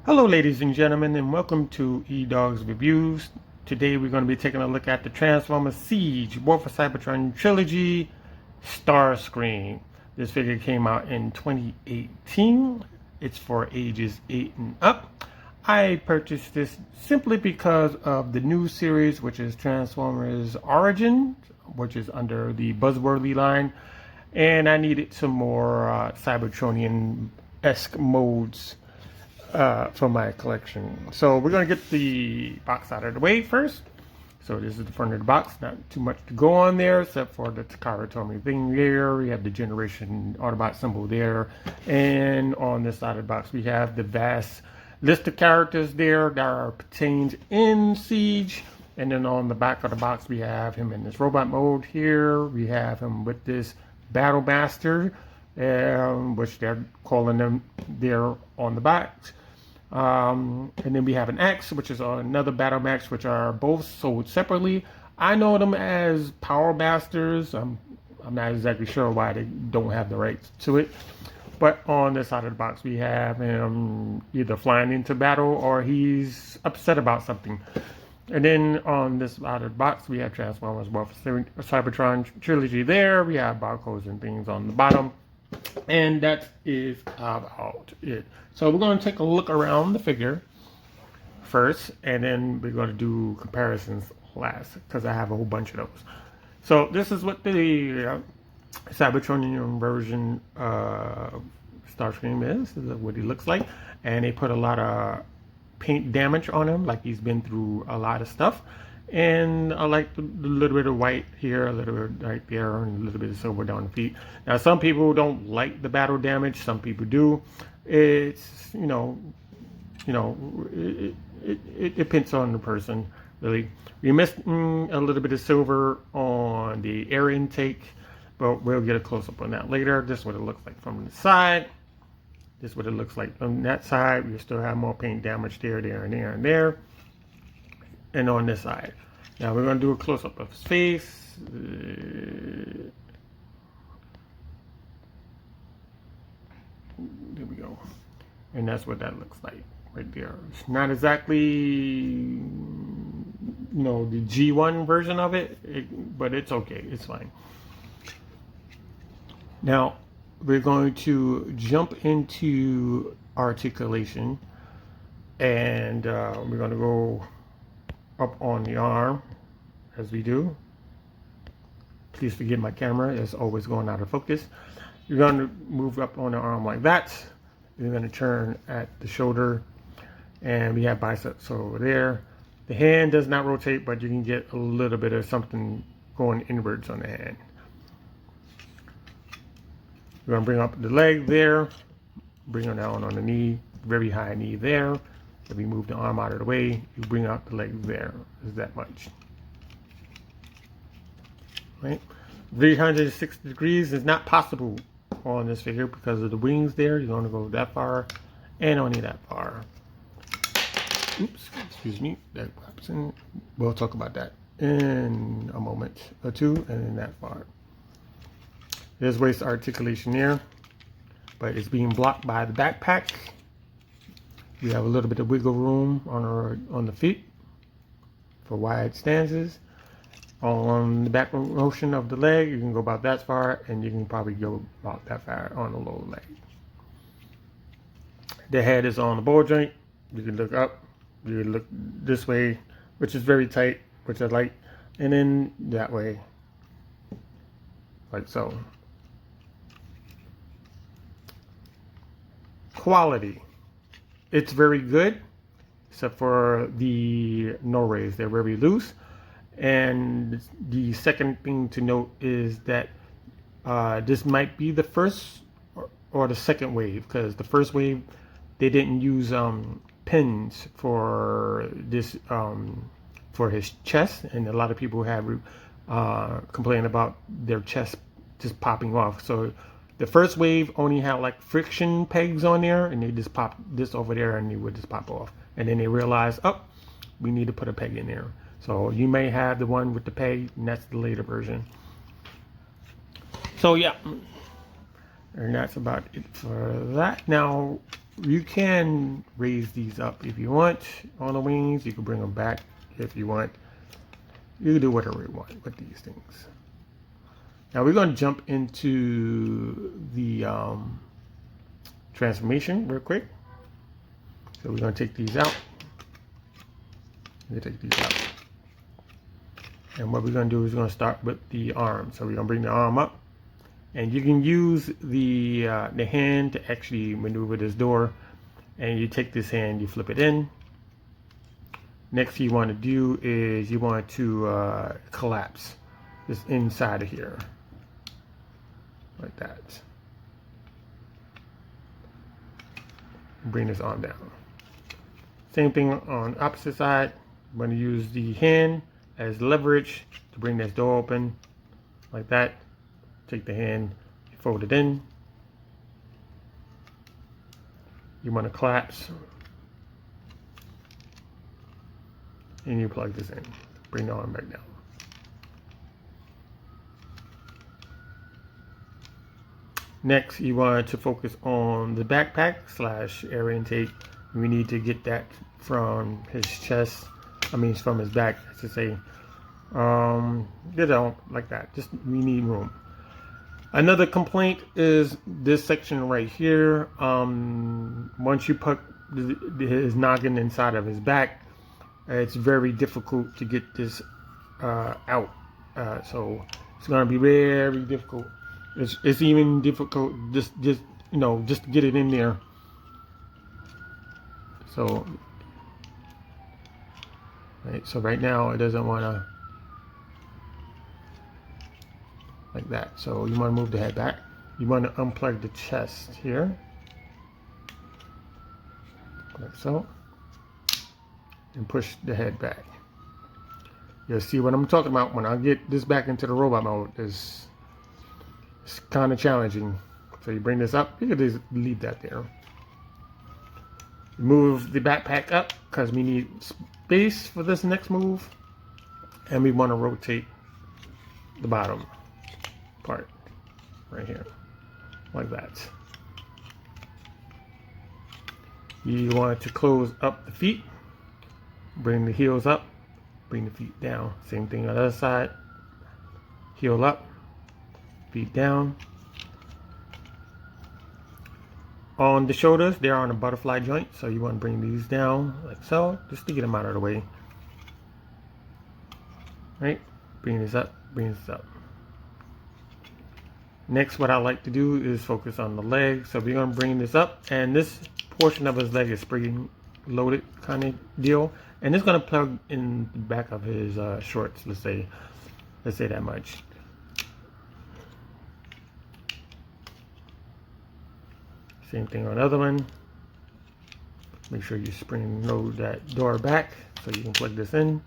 Hello ladies and gentlemen, and welcome to Edoggz Reviews. Today we're going to be taking a look at the Transformers Siege War for Cybertron Trilogy Starscream. This figure came out in 2018. It's for ages 8 and up. I purchased this simply because of the new series, which is Transformers Origin, which is under the Buzzworthy line, and I needed some more Cybertronian-esque modes for my collection. So we're going to get the box out of the way first. So this is the front of the box. Not too much to go on there except for the Takara Tomy thing there. We have the Generation Autobot symbol there. And on this side of the box we have the vast list of characters there that are contained in Siege. And then on the back of the box we have him in this robot mode here. We have him with this Battle Master, which they're calling them there on the box. And then we have an X, which is another Battle Max, which are both sold separately. I know them as Power Masters. I'm not exactly sure why they don't have the rights to it. But on this side of the box, we have him either flying into battle or he's upset about something. And then on this side of the box, we have Transformers War for Cybertron Trilogy there. We have barcodes and things on the bottom. And that is about it. So we're going to take a look around the figure first, and then we're going to do comparisons last, because I have a whole bunch of those. So this is what the Cybertronian version Starscream is. This is what he looks like. And they put a lot of paint damage on him, like he's been through a lot of stuff. And I like the little bit of white here, a little bit right there, and a little bit of silver down the feet. Now, some people don't like the battle damage. Some people do. It's it depends on the person, really. We missed a little bit of silver on the air intake, but we'll get a close up on that later. This is what it looks like from the side. This is what it looks like on that side. We still have more paint damage there, there, and there, and there. And on this side. Now we're going to do a close-up of his face. There we go. And that's what that looks like right there. It's not exactly, the G1 version of it, but it's okay. It's fine. Now we're going to jump into articulation, and we're going to go up on the arm as we do. Please forgive my camera, it's always going out of focus. You're going to move up on the arm like that. You're going to turn at the shoulder, and we have biceps over there. The hand does not rotate, but you can get a little bit of something going inwards on the hand. We're going to bring up the leg there, bring it down on the knee, very high knee there. If we move the arm out of the way, you bring out the leg there. Is that much? Right? 360 degrees is not possible on this figure because of the wings there. You're going to go that far and only that far. Oops, excuse me. That pops in. We'll talk about that in a moment or two, and then that far. There's waist articulation there, but it's being blocked by the backpack. We have a little bit of wiggle room on the feet for wide stances. On the back motion of the leg, you can go about that far, and you can probably go about that far on the lower leg. The head is on the ball joint. You can look up, you can look this way, which is very tight, which I like, and then that way, like so. Quality. It's very good, except for the no rays. They're very loose. And the second thing to note is that this might be the first or the second wave, because the first wave they didn't use pins for this for his chest, and a lot of people have complained about their chest just popping off. So the first wave only had like friction pegs on there, and they just popped this over there and it would just pop off. And then they realized, oh, we need to put a peg in there. So you may have the one with the peg, and that's the later version. So yeah, and that's about it for that. Now you can raise these up if you want on the wings. You can bring them back if you want. You can do whatever you want with these things. Now we're going to jump into the transformation real quick. So we're going to take these out. We're going to take these out. And what we're going to do is we're going to start with the arm. So we're going to bring the arm up. And you can use the hand to actually maneuver this door. And you take this hand, you flip it in. Next you want to do is you want to collapse this inside of here. Like that. Bring this arm down. Same thing on the opposite side. I'm going to use the hand as leverage to bring this door open. Like that. Take the hand, fold it in. You want to collapse. And you plug this in. Bring the arm back down. Next, you want to focus on the backpack / air intake. We need to get that from his chest. I mean, from his back, I should say. You know, like that. Just we need room. Another complaint is this section right here. Once you put his noggin inside of his back, it's very difficult to get this out. So it's gonna be very difficult. It's even difficult just you know, just to get it in there. So right now it doesn't want to like that. So you want to move the head back. You want to unplug the chest here, like so, and push the head back. You'll see what I'm talking about when I get this back into the robot mode. It's kind of challenging. So you bring this up. You can just leave that there. Move the backpack up because we need space for this next move, and we want to rotate the bottom part right here, like that. You want to close up the feet, bring the heels up, bring the feet down. Same thing on the other side. Heel up, feet down. On the shoulders, they're on a butterfly joint, so you want to bring these down like so, just to get them out of the way. Right? Bring this up, bring this up. Next, what I like to do is focus on the leg. So we're going to bring this up, and this portion of his leg is spring loaded kind of deal, and it's going to plug in the back of his shorts. Let's say that much. Same thing on the other one. Make sure you spring load that door back so you can plug this in.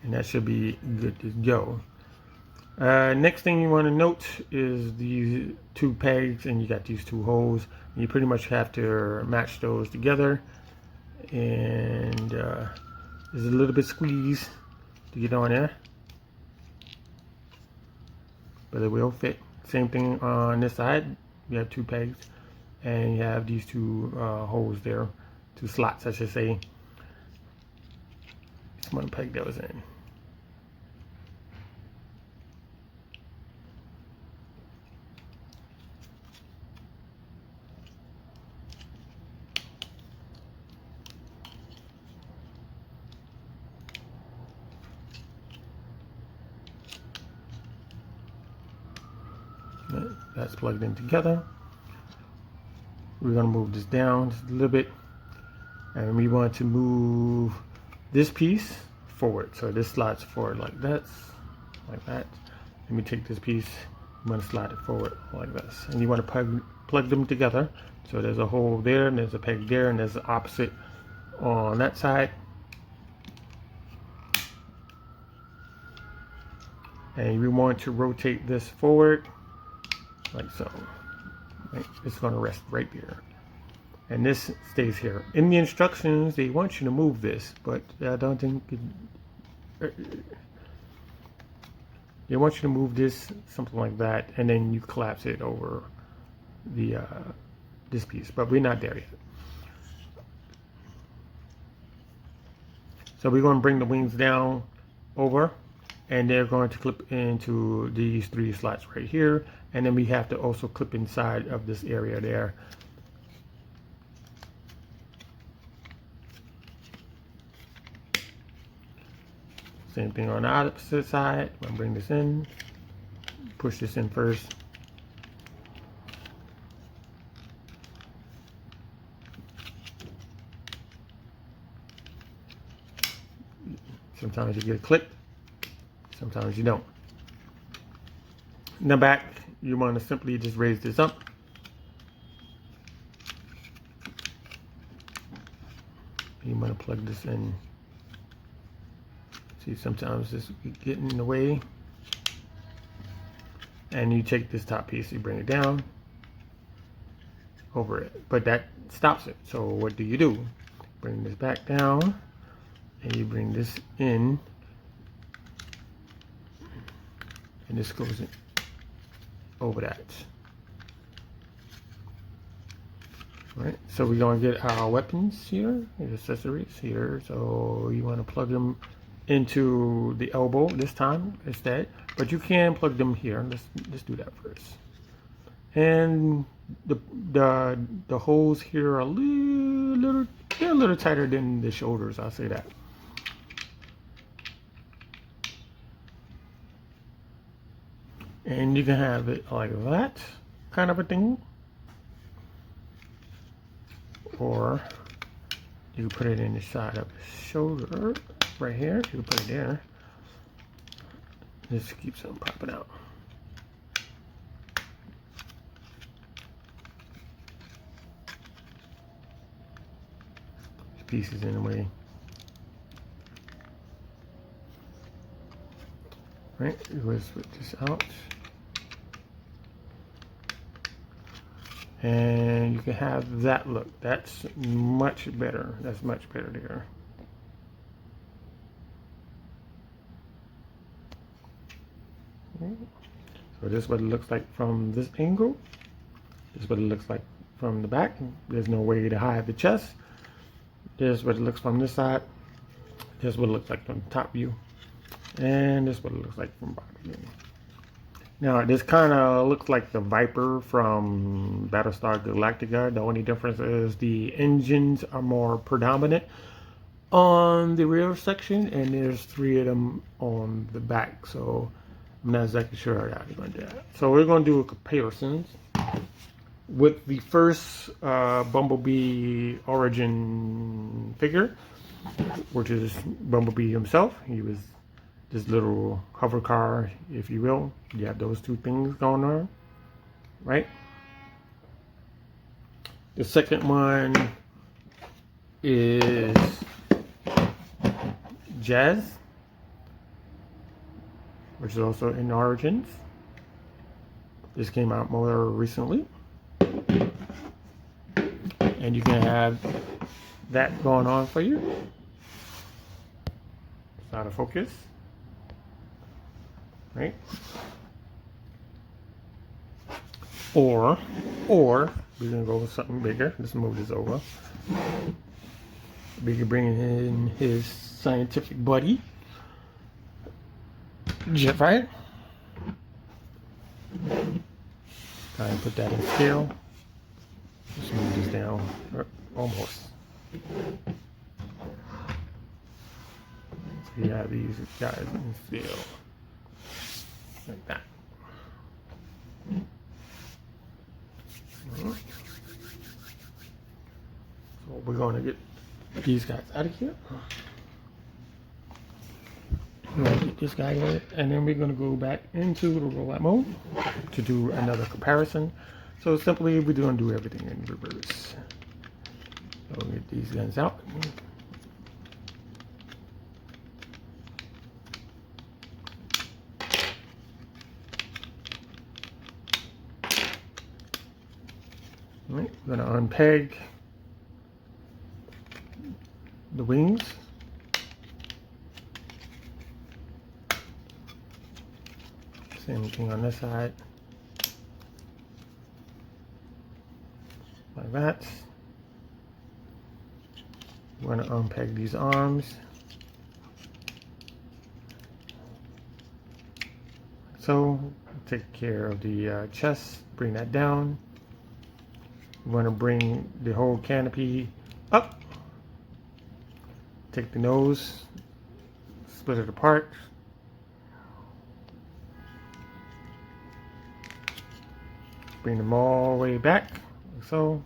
And that should be good to go. Next thing you want to note is these two pegs, and you got these two holes. You pretty much have to match those together, and there's a little bit squeeze to get on there, but it will fit. Same thing on this side. You have two pegs, and you have these two holes there, two slots I should say. Just want to peg those in. That's plugged in together. We're going to move this down just a little bit, and we want to move this piece forward. So this slides forward like this, like that. Let me take this piece. I'm going to slide it forward like this, and you want to plug them together. So there's a hole there, and there's a peg there, and there's the opposite on that side. And we want to rotate this forward like so. Right? It's going to rest right there, and this stays here. In the instructions, they want you to move this, but I don't think They want you to move this something like that, and then you collapse it over the this piece, but we're not there yet. So we're going to bring the wings down over, and they're going to clip into these 3 slots right here, and then we have to also clip inside of this area there. Same thing on the opposite side. I'm going to bring this in, push this in first. Sometimes you get a clip, sometimes you don't. In the back, you want to simply just raise this up. You want to plug this in. See, sometimes this get in the way. And you take this top piece, you bring it down over it, but that stops it. So what do? Bring this back down, and you bring this in, and this goes in over that. All right, so we're going to get our weapons here, the accessories here. So you want to plug them into the elbow this time instead, but you can plug them here. Let's do that first. And the holes here are a little tighter than the shoulders, I'll say that. And you can have it like that, kind of a thing, or you can put it in the side of the shoulder right here. You can put it there. Just keep something popping out. This piece is in the way. Right, we'll switch this out. And you can have that look. That's much better. That's much better there. So this is what it looks like from this angle. This is what it looks like from the back. There's no way to hide the chest. This is what it looks from this side. This is what it looks like from the top view. And this is what it looks like from bottom view. Now this kind of looks like the Viper from Battlestar Galactica. The only difference is the engines are more predominant on the rear section, and there's 3 of them on the back. So I'm not exactly sure how you're going to do that. So we're going to do a comparison with the first Bumblebee origin figure, which is Bumblebee himself. He was this little hover car, if you will. You have those 2 things going on, right? The second one is Jazz, which is also in Origins. This came out more recently. And you can have that going on for you. It's out of focus. Right? Or we're gonna go with something bigger. Let's move this over. We can bring in his scientific buddy, Jetfire. Try and put that in scale. Let's move this down. Almost. So you have these guys in scale. Like that. So we're going to get these guys out of here. We're going to get this guy in, and then we're going to go back into the rollout mode to do another comparison. So simply, we're going to do everything in reverse. So we'll get these guns out. Right, I'm going to unpeg the wings. Same thing on this side. Like that. We're going to unpeg these arms. So, take care of the chest, bring that down. We're going to bring the whole canopy up. Take the nose, split it apart. Bring them all the way back, like so,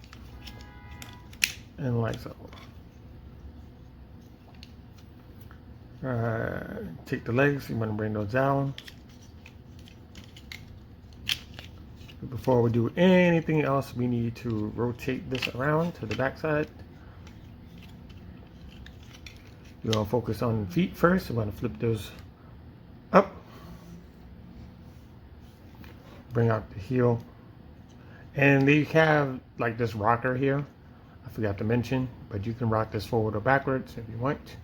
and like so. Take the legs, you want to bring those down. Before we do anything else, we need to rotate this around to the back side. We're going to focus on the feet first. We're going to flip those up. Bring out the heel. And they have like this rocker here. I forgot to mention, but you can rock this forward or backwards if you want.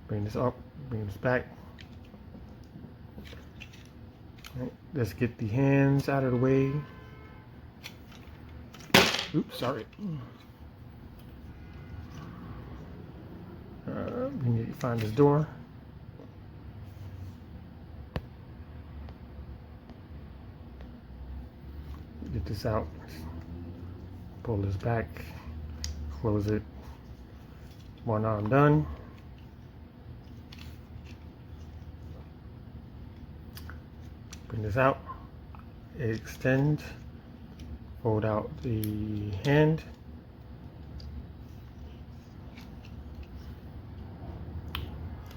Bring this up, bring this back. Right, let's get the hands out of the way. Oops, sorry. We need to find this door. Get this out. Pull this back. Close it. One arm done. Bring this out. Extend. Fold out the hand.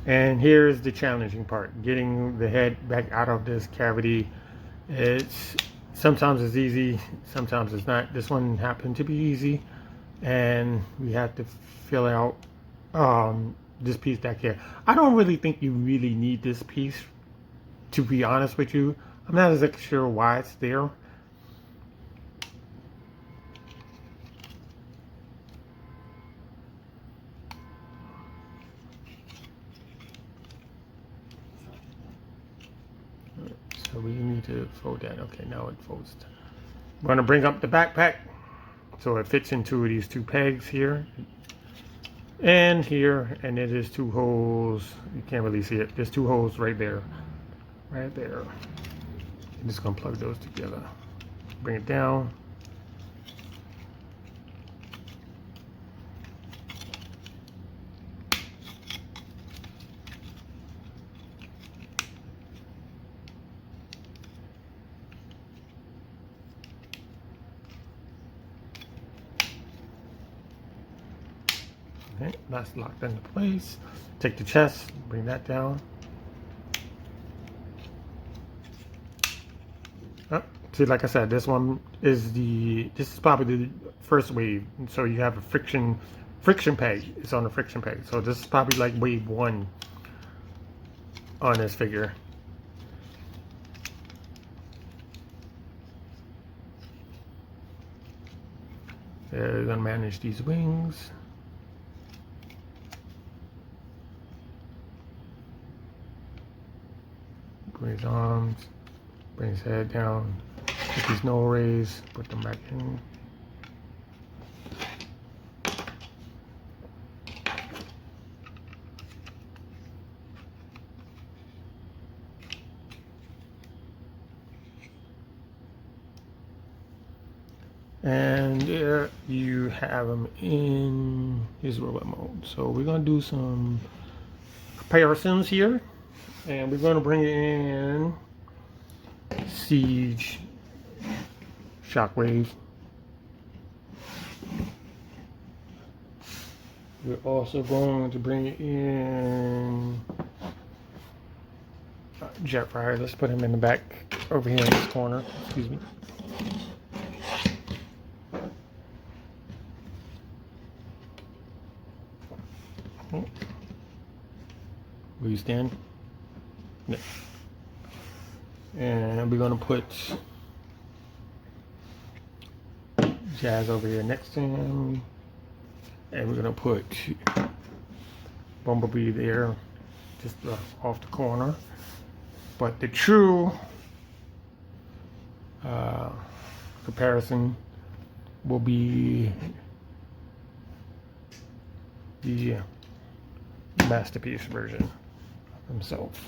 And here's the challenging part. Getting the head back out of this cavity. Sometimes it's easy, sometimes it's not. This one happened to be easy. And we have to fill out this piece back here. I don't really think you really need this piece, to be honest with you. I'm not exactly sure why it's there. So we need to fold that. Okay, now it folds. We're going to bring up the backpack so it fits into these two pegs here and here, and it is two holes. You can't really see it. There's two holes right there. Right there. I'm just going to plug those together. Bring it down. Okay, that's locked into place. Take the chest, bring that down. Oh, see, like I said, this is probably the first wave. So you have a friction peg. It's on the friction peg. So this is probably like wave 1 on this figure. We're gonna manage these wings. Bring his arms, bring his head down, get these no rays, put them back in. And there you have them in his robot mode. So we're gonna do some comparisons here. And we're going to bring in Seige Shockwave. We're also going to bring in Jetfire. Let's put him in the back over here in this corner. Excuse me. Will you stand? No. And we're going to put Jazz over here next to him. And we're going to put Bumblebee there, just off the corner. but the true comparison will be the masterpiece version of himself.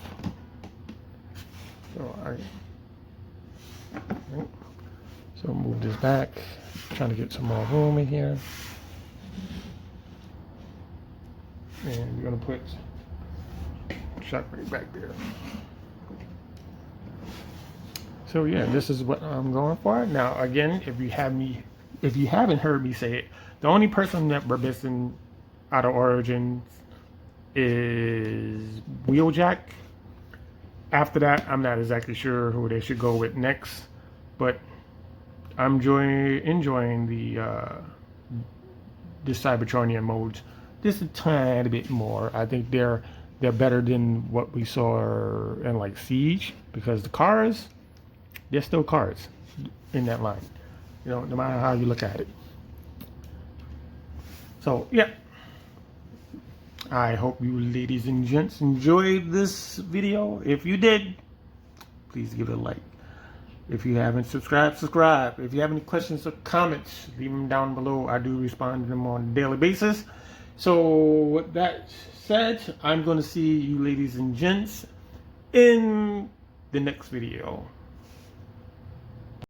So move this back, trying to get some more room in here, and we're gonna put Shock right back there. So yeah, this is what I'm going for. Now again, if you haven't heard me say it, the only person that we're missing out of Origins is Wheeljack. After that, I'm not exactly sure who they should go with next, but I'm enjoying the Cybertronian modes just a tiny bit more. I think they're better than what we saw in like Siege, because the cars, they're still cars in that line, you know, no matter how you look at it. So yeah, I hope you ladies and gents enjoyed this video. If you did, please give it a like. If you haven't subscribed, subscribe. If you have any questions or comments, leave them down below. I do respond to them on a daily basis. So with that said, I'm going to see you ladies and gents in the next video.